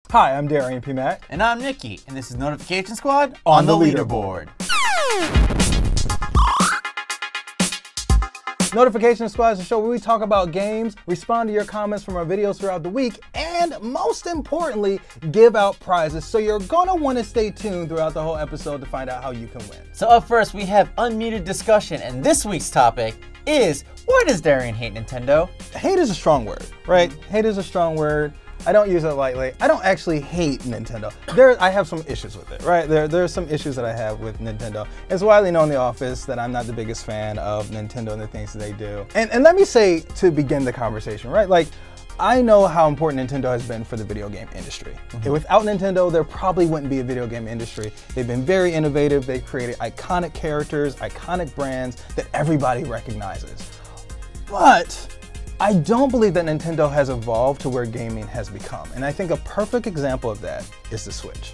Hi, I'm Darrian P. Mack. And I'm Nicky, and this is Notification Squad on the Leaderboard. Notification Squad is a show where we talk about games, respond to your comments from our videos throughout the week, and most importantly, give out prizes. So you're gonna want to stay tuned throughout the whole episode to find out how you can win. So up first, we have unmuted discussion, and this week's topic is, why does Darrian hate Nintendo? Hate is a strong word, right? Hate is a strong word. I don't use it lightly. I don't actually hate Nintendo. I have some issues with it, right? There are some issues that I have with Nintendo. It's widely known in the office that I'm not the biggest fan of Nintendo and the things that they do. And let me say, to begin the conversation, right? Like, I know how important Nintendo has been for the video game industry. And without Nintendo, there probably wouldn't be a video game industry. They've been very innovative. They've created iconic characters, iconic brands that everybody recognizes. But I don't believe that Nintendo has evolved to where gaming has become. And I think a perfect example of that is the Switch.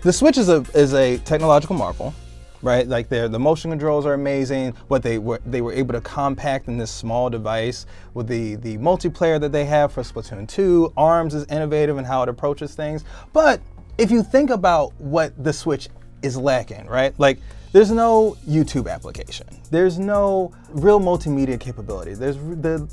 The Switch is a technological marvel, right? Like the motion controls are amazing. What they were able to compact in this small device with the multiplayer that they have for Splatoon 2. ARMS is innovative in how it approaches things. But if you think about what the Switch is lacking, right? Like, there's no YouTube application. There's no real multimedia capability. There's the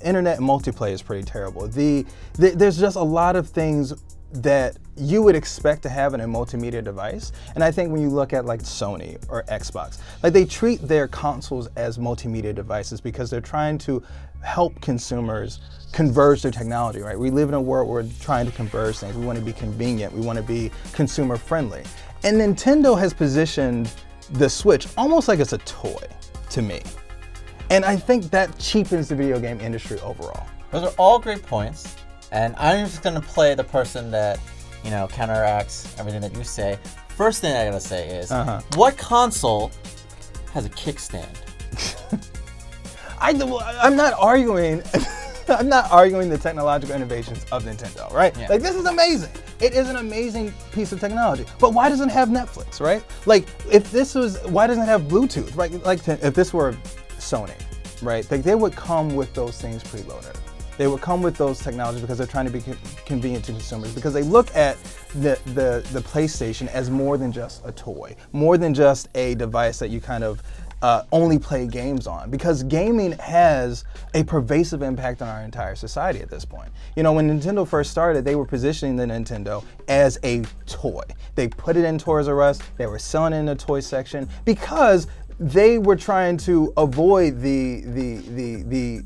internet multiplayer is pretty terrible. There's just a lot of things that you would expect to have in a multimedia device. And I think when you look at like Sony or Xbox, like they treat their consoles as multimedia devices because they're trying to help consumers converge their technology, right? We live in a world where we're trying to converge things. We want to be convenient. We want to be consumer friendly. And Nintendo has positioned the Switch almost like it's a toy to me. And I think that cheapens the video game industry overall. Those are all great points. And I'm just gonna play the person that, you know, counteracts everything that you say. First thing I gotta say is, what console has a kickstand? I'm not arguing. I'm not arguing the technological innovations of Nintendo, right? Yeah. Like, this is amazing. It is an amazing piece of technology. But why doesn't it have Netflix, right? Like, if this was, why doesn't it have Bluetooth, right? Like, if this were Sony, right? Like, they would come with those things preloaded. They would come with those technologies because they're trying to be convenient to consumers, because they look at the PlayStation as more than just a toy, more than just a device that you kind of only play games on, because gaming has a pervasive impact on our entire society at this point. You know, when Nintendo first started, they were positioning the Nintendo as a toy. They put it in Toys R Us, they were selling it in the toy section because they were trying to avoid the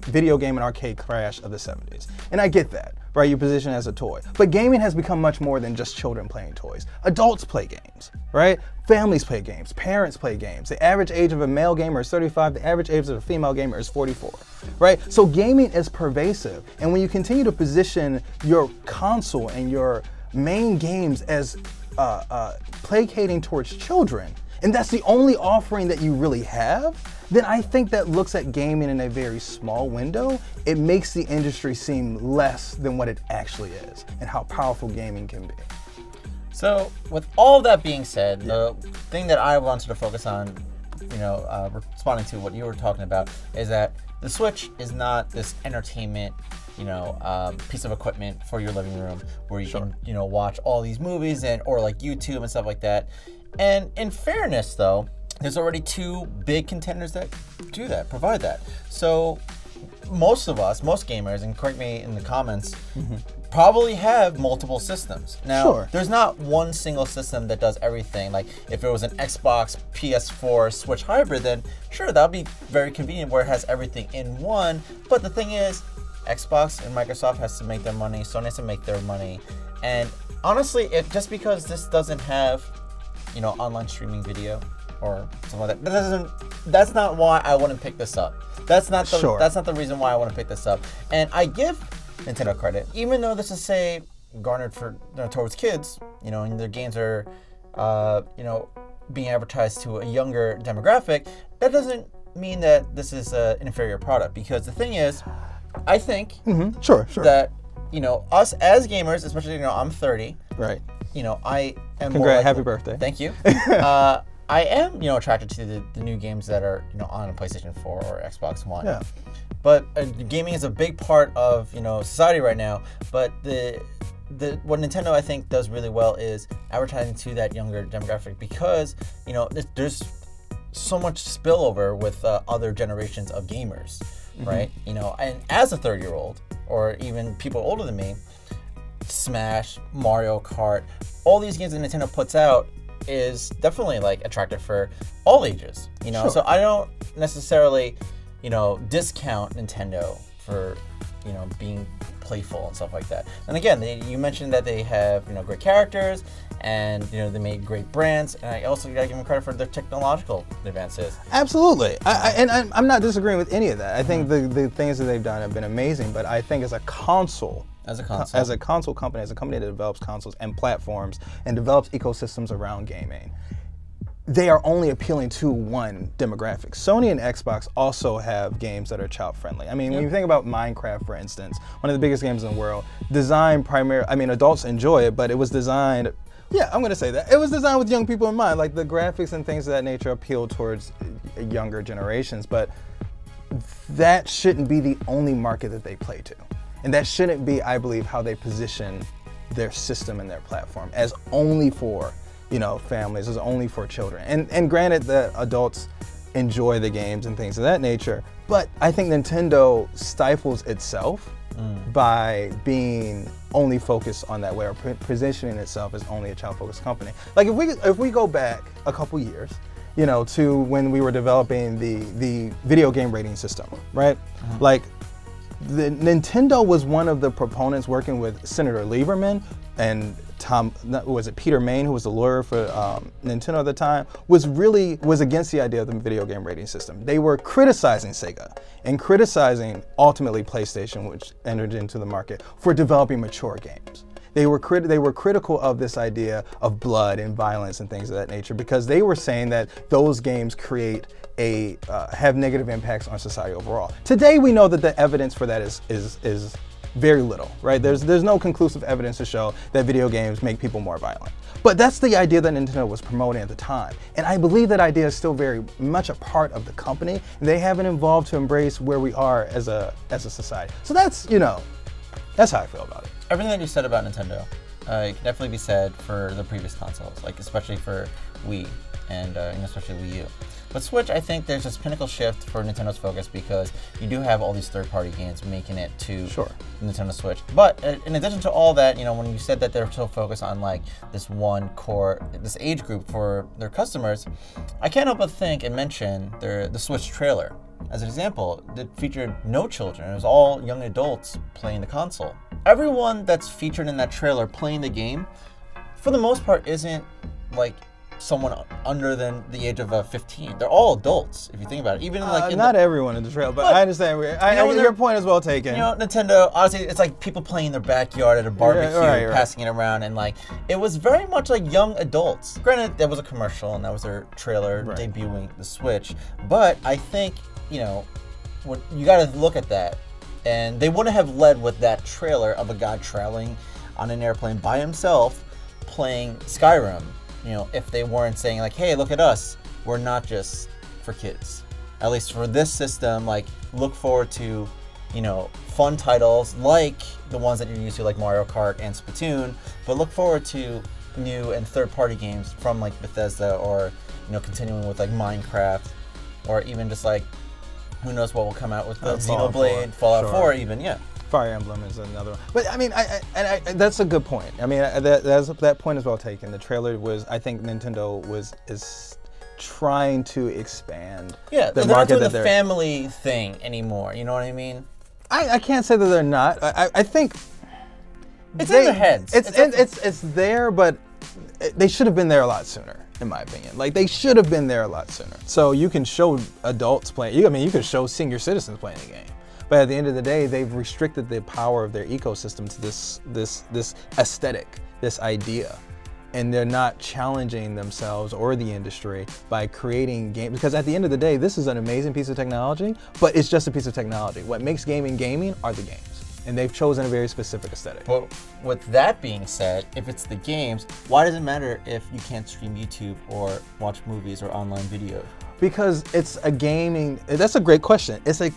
video game and arcade crash of the 70s. And I get that, right? You position it as a toy. But gaming has become much more than just children playing toys. Adults play games, right? Families play games, parents play games. The average age of a male gamer is 35, the average age of a female gamer is 44, right? So gaming is pervasive. And when you continue to position your console and your main games as placating towards children, and that's the only offering that you really have, then I think that looks at gaming in a very small window. It makes the industry seem less than what it actually is and how powerful gaming can be. So with all that being said, the thing that I wanted to focus on, you know, responding to what you were talking about, is that the Switch is not this entertainment, you know, piece of equipment for your living room where you can, you know, watch all these movies or like YouTube and stuff like that. And in fairness, though, there's already two big contenders that do that, provide that. So most of us, most gamers, and correct me in the comments, probably have multiple systems. Now, there's not one single system that does everything. Like, if it was an Xbox, PS4, Switch hybrid, then sure, that would be very convenient where it has everything in one. But the thing is, Xbox and Microsoft has to make their money, Sony has to make their money. And honestly, just because this doesn't have, you know, online streaming video or something like that, that's not why I want to pick this up. That's not the reason why I want to pick this up. And I give Nintendo credit, even though this is, say, garnered for, you know, towards kids, you know, and their games are, you know, being advertised to a younger demographic. That doesn't mean that this is an inferior product, because the thing is, I think that, you know, us as gamers, especially, you know, I'm 30. Right. You know, I am happy birthday. Thank you. I am, you know, attracted to the new games that are, you know, on a PlayStation 4 or Xbox One. Yeah. But gaming is a big part of, you know, society right now. But the what Nintendo I think does really well is advertising to that younger demographic because you know there's so much spillover with other generations of gamers, right? You know, and as a 30-year-old or even people older than me, Smash, Mario Kart, all these games that Nintendo puts out is definitely like attractive for all ages, you know. So I don't necessarily, you know, discount Nintendo for, you know, being playful and stuff like that. And again, you mentioned that they have, you know, great characters and, you know, they made great brands. And I also gotta give them credit for their technological advances. Absolutely. I'm not disagreeing with any of that. I think the things that they've done have been amazing, but I think as a console company, as a company that develops consoles and platforms and develops ecosystems around gaming, they are only appealing to one demographic. Sony and Xbox also have games that are child friendly. I mean, when you think about Minecraft, for instance, one of the biggest games in the world, designed primarily, I mean, adults enjoy it, but it was designed, yeah, I'm gonna say that. It was designed with young people in mind. Like the graphics and things of that nature appeal towards younger generations, but that shouldn't be the only market that they play to. And that shouldn't be, I believe, how they position their system and their platform as only for, you know, families, as only for children. And granted that adults enjoy the games and things of that nature, but I think Nintendo stifles itself by being only focused on that way, or positioning itself as only a child-focused company. Like if we go back a couple years, you know, to when we were developing the video game rating system, right? Like, Nintendo was one of the proponents working with Senator Lieberman and Peter Main, who was the lawyer for Nintendo at the time, was against the idea of the video game rating system. They were criticizing Sega and criticizing ultimately PlayStation, which entered into the market, for developing mature games. They were critical of this idea of blood and violence and things of that nature because they were saying that those games have negative impacts on society overall. Today we know that the evidence for that is very little, right? There's no conclusive evidence to show that video games make people more violent. But that's the idea that Nintendo was promoting at the time. And I believe that idea is still very much a part of the company. They haven't evolved to embrace where we are as a society. So that's, you know, that's how I feel about it. Everything that you said about Nintendo can definitely be said for the previous consoles, like especially for Wii and especially Wii U. But Switch, I think there's this pinnacle shift for Nintendo's focus because you do have all these third-party games making it to Nintendo Switch. But in addition to all that, you know, when you said that they're so focused on like this one core, this age group for their customers, I can't help but think and mention the Switch trailer. As an example, it featured no children. It was all young adults playing the console. Everyone that's featured in that trailer playing the game, for the most part, isn't like someone under than the age of 15. They're all adults, if you think about it. Even like not everyone in the trailer, but I understand. Your point is well taken. You know, Nintendo, honestly, it's like people playing in their backyard at a barbecue, passing it around, and like it was very much like young adults. Granted, that was a commercial and that was their trailer debuting the Switch, but I think, you know, what you got to look at that, and they wouldn't have led with that trailer of a guy traveling on an airplane by himself playing Skyrim, you know, if they weren't saying like, hey, look at us, we're not just for kids. At least for this system, like, look forward to, you know, fun titles like the ones that you're used to, like Mario Kart and Splatoon, but look forward to new and third-party games from like Bethesda, or, you know, continuing with like Minecraft, or even just like, who knows what will come out with the Xenoblade, Fallout 4 even, Fire Emblem is another one. But I mean, that's a good point. I mean, that point is well taken. The trailer was, I think Nintendo is trying to expand the market. They're not doing the family thing anymore, you know what I mean? I can't say that they're not. I think it's in their heads. It's there, but they should have been there a lot sooner, in my opinion. Like, they should have been there a lot sooner. So you can show adults playing, I mean, you can show senior citizens playing the game. But at the end of the day, they've restricted the power of their ecosystem to this aesthetic, this idea. And they're not challenging themselves or the industry by creating games. Because at the end of the day, this is an amazing piece of technology, but it's just a piece of technology. What makes gaming gaming are the games. And they've chosen a very specific aesthetic. But with that being said, if it's the games, why does it matter if you can't stream YouTube or watch movies or online videos? Because it's a gaming, that's a great question. It's a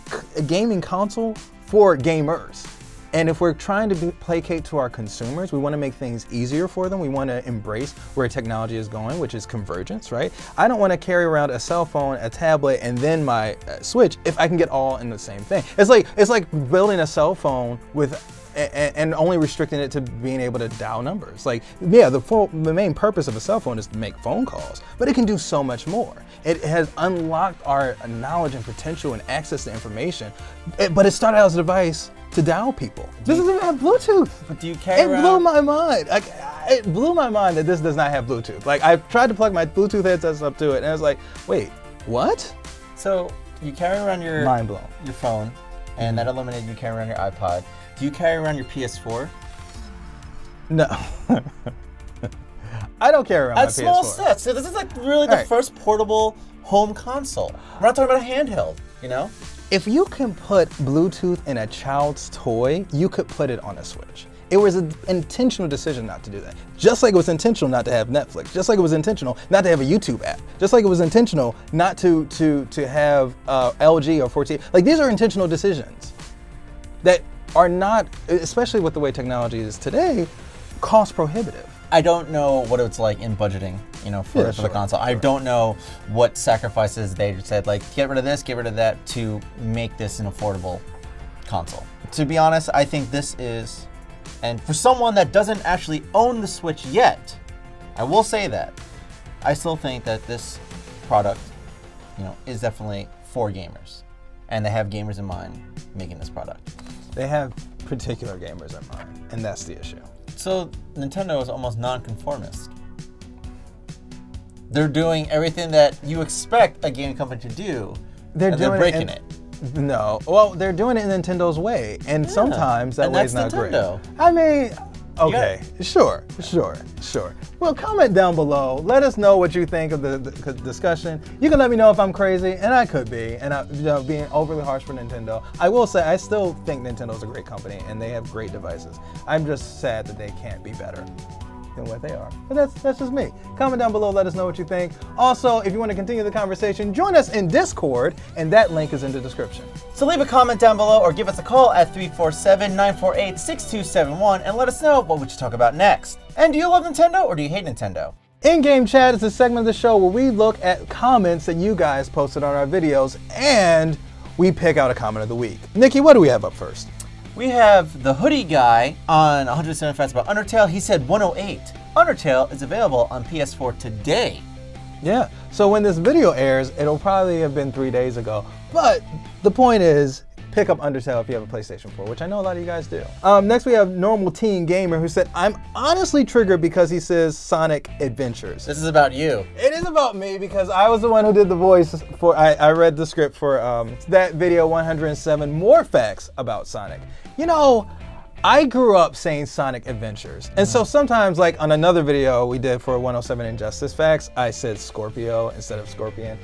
gaming console for gamers. And if we're trying to placate to our consumers, we want to make things easier for them. We want to embrace where technology is going, which is convergence, right? I don't want to carry around a cell phone, a tablet, and then my Switch if I can get all in the same thing. It's like building a cell phone with and only restricting it to being able to dial numbers. Like, yeah, the main purpose of a cell phone is to make phone calls, but it can do so much more. It has unlocked our knowledge and potential and access to information, but it started out as a device to dial people. This doesn't even have Bluetooth. But do you carry around? It blew my mind. Like, it blew my mind that this does not have Bluetooth. Like, I tried to plug my Bluetooth headsets up to it, and I was like, wait, what? So you carry around your mind blown. Your phone, and that eliminated you carry around your iPod. Do you carry around your PS4? No. I don't carry around my PS4. At small sets. So this is like really the first portable home console. We're not talking about a handheld, you know? If you can put Bluetooth in a child's toy, you could put it on a Switch. It was an intentional decision not to do that. Just like it was intentional not to have Netflix. Just like it was intentional not to have a YouTube app. Just like it was intentional not to have LG or 14. Like, these are intentional decisions that are not, especially with the way technology is today, cost prohibitive. I don't know what it's like in budgeting, you know, for the console. Sure. I don't know what sacrifices they said, like, get rid of this, get rid of that, to make this an affordable console. To be honest, I think this is, and for someone that doesn't actually own the Switch yet, I will say that, I still think that this product, you know, is definitely for gamers. And they have gamers in mind making this product. They have particular gamers in mind, and that's the issue. So Nintendo is almost non-conformist. They're doing everything that you expect a gaming company to do, and they're breaking it. No, well, they're doing it in Nintendo's way, and sometimes that way is not Nintendo. Great. I mean, okay, sure. Well, comment down below. Let us know what you think of the discussion. You can let me know if I'm crazy, and I could be, and being overly harsh for Nintendo. I will say, I still think Nintendo's a great company, and they have great devices. I'm just sad that they can't be better than what they are. But that's just me. Comment down below, let us know what you think. Also, if you want to continue the conversation, join us in Discord, and that link is in the description. So leave a comment down below or give us a call at 347-948-6271 and let us know what we should talk about next. And do you love Nintendo or do you hate Nintendo? In-game chat is a segment of the show where we look at comments that you guys posted on our videos, and we pick out a comment of the week. Nicky, what do we have up first? We have the hoodie guy on 107 Facts About Undertale. He said 108. Undertale is available on PS4 today. Yeah, so when this video airs, it'll probably have been 3 days ago. But the point is, pick up Undertale if you have a PlayStation 4, which I know a lot of you guys do. Next we have Normal Teen Gamer, who said, I'm honestly triggered because he says Sonic Adventures. This is about you. It is about me because I was the one who did the voice for, I read the script for that video 107 More Facts About Sonic. You know, I grew up saying Sonic Adventures. And so sometimes, like on another video we did for 107 Injustice Facts, I said Scorpio instead of Scorpion.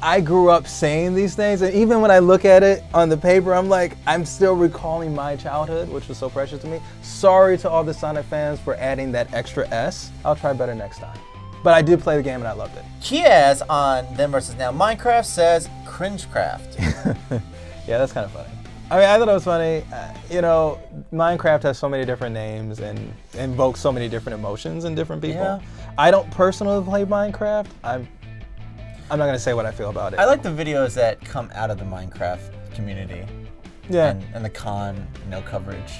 I grew up saying these things, and even when I look at it on the paper, I'm like, I'm still recalling my childhood, which was so precious to me. Sorry to all the Sonic fans for adding that extra S. I'll try better next time. But I did play the game and I loved it. Kiaz on Then vs. Now Minecraft says Cringecraft. Yeah, that's kind of funny. I mean, I thought it was funny. You know, Minecraft has so many different names and invokes so many different emotions in different people. Yeah. I don't personally play Minecraft. I'm not gonna say what I feel about it. I like the videos that come out of the Minecraft community. Yeah. And the con, coverage.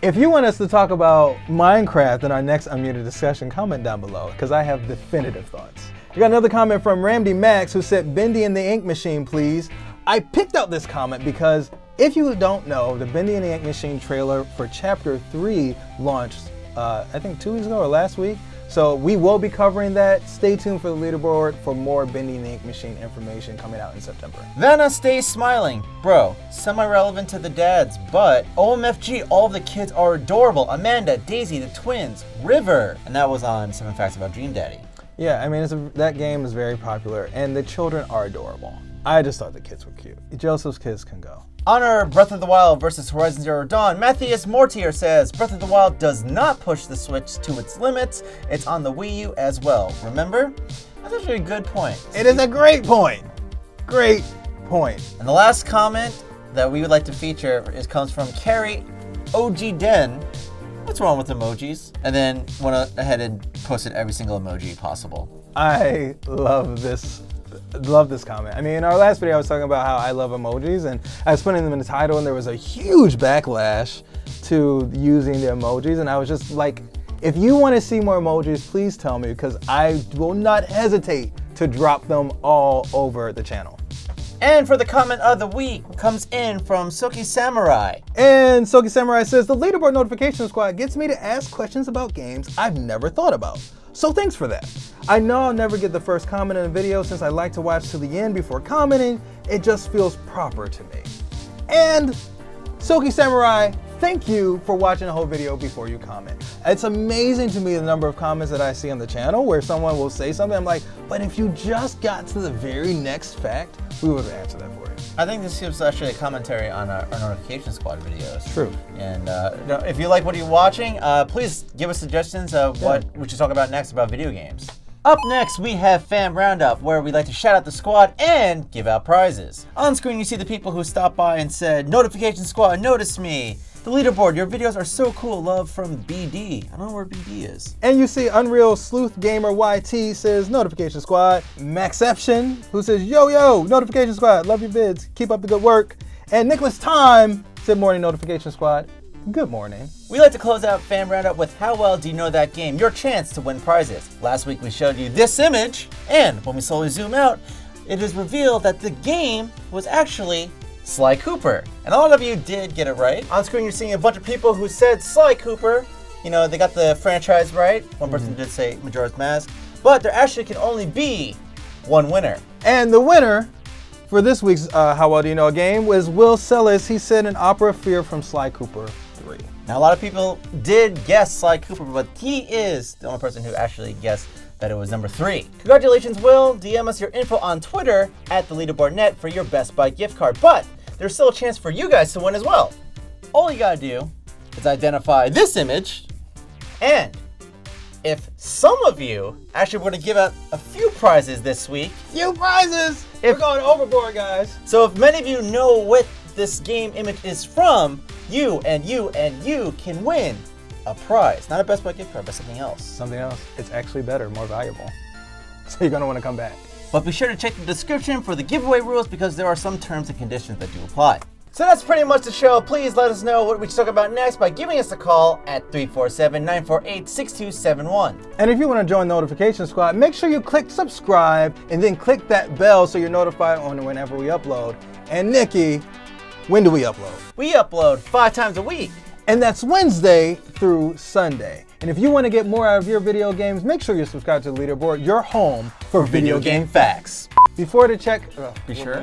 If you want us to talk about Minecraft in our next Unmuted discussion, comment down below, because I have definitive thoughts. We got another comment from Ramdy Max, who said, Bendy and the Ink Machine, please. I picked out this comment because if you don't know, the Bendy and the Ink Machine trailer for Chapter 3 launched, I think 2 weeks ago or last week. So we will be covering that. Stay tuned for the leaderboard for more Bendy and the Ink Machine information coming out in September. Vanna stays smiling. Bro, semi-relevant to the dads, but OMFG, all of the kids are adorable. Amanda, Daisy, the twins, River. And that was on 7 Facts About Dream Daddy. Yeah, I mean, that game is very popular, and the children are adorable. I just thought the kids were cute. Joseph's kids can go. Honor Breath of the Wild versus Horizon Zero Dawn. Matthias Mortier says, Breath of the Wild does not push the Switch to its limits. It's on the Wii U as well. Remember? That's actually a good point. It is a great point. Great point. And the last comment, that we would like to feature comes from Carrie OG Den. What's wrong with emojis? And then went ahead and posted every single emoji possible. I love this comment. I mean, in our last video, I was talking about how I love emojis, and I was putting them in the title, and there was a huge backlash to using the emojis, and I was just like, if you want to see more emojis, please tell me, because I will not hesitate to drop them all over the channel. And for the comment of the week comes in from Silky Samurai. And Silky Samurai says, the Leaderboard notification squad gets me to ask questions about games I've never thought about. So thanks for that. I know I'll never get the first comment in a video since I like to watch to the end before commenting. It just feels proper to me. And Silky Samurai, thank you for watching the whole video before you comment. It's amazing to me the number of comments that I see on the channel where someone will say something, I'm like, but if you just got to the very next fact, we would have answered that for you. I think this is actually a commentary on our notification squad videos. True. And if you like what you're watching, please give us suggestions of what we should talk about next about video games. Up next, we have Fam Roundup, where we like to shout out the squad and give out prizes. On screen, you see the people who stopped by and said, Notification Squad, notice me. The Leaderboard, your videos are so cool. Love from BD. I don't know where BD is. And you see Unreal Sleuth Gamer YT says, Notification Squad. Maxception, who says, yo, Notification Squad, love your vids, keep up the good work. And Nicholas Time said, morning, Notification Squad. Good morning. We like to close out Fam Roundup with how well do you know that game? Your chance to win prizes. Last week we showed you this image, and when we slowly zoom out, it is revealed that the game was actually Sly Cooper. And a lot of you did get it right. On screen you're seeing a bunch of people who said Sly Cooper. You know, they got the franchise right. One person did say Majora's Mask, but there actually can only be one winner. And the winner for this week's How Well Do You Know a Game was Will Sellis. He said an Opera of Fear from Sly Cooper 3. Now a lot of people did guess Sly Cooper, but he is the only person who actually guessed that it was number 3. Congratulations, Will. DM us your info on Twitter at @theleaderboardnet for your Best Buy gift card. But there's still a chance for you guys to win as well. All you gotta do is identify this image, and if some of you actually were to give out a few prizes this week. Few prizes! We're going overboard, guys. So if many of you know what this game image is from, you can win a prize. Not a Best Buy gift card, but something else. Something else. It's actually better, more valuable. So you're gonna wanna come back. But be sure to check the description for the giveaway rules because there are some terms and conditions that do apply. So that's pretty much the show. Please let us know what we should talk about next by giving us a call at 347-948-6271. And if you want to join the Notification Squad, make sure you click subscribe and then click that bell so you're notified on whenever we upload. And Nikki, when do we upload? We upload 5 times a week. And that's Wednesday through Sunday. And if you want to get more out of your video games, make sure you subscribe to the Leaderboard, your home for video game facts. Before to check, Be sure.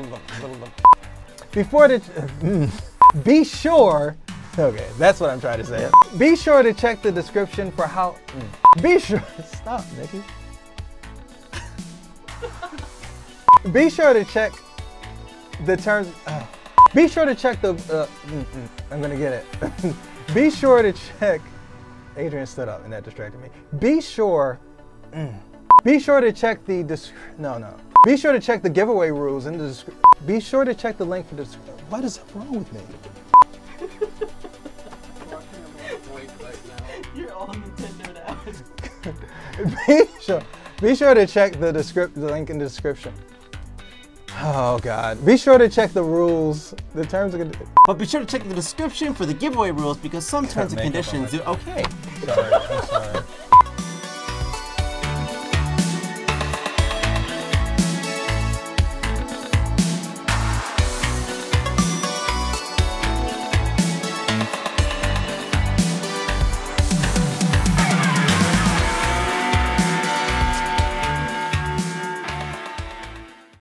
Be sure, okay, that's what I'm trying to say. Be sure to check the description for how, be sure, stop, Nikki. Be sure to check the terms, be sure to check the, I'm gonna get it. Be sure to check, Adrian stood up and that distracted me. Be sure to check the, Be sure to check the giveaway rules in the description. Be sure to check the link for this. What is wrong with me? You're all Nintendo now. Be sure to check the link in the description. Oh God. Be sure to check the rules, the terms and conditions. But be sure to check the description for the giveaway rules because some terms and conditions do. Okay. Sorry, I'm sorry.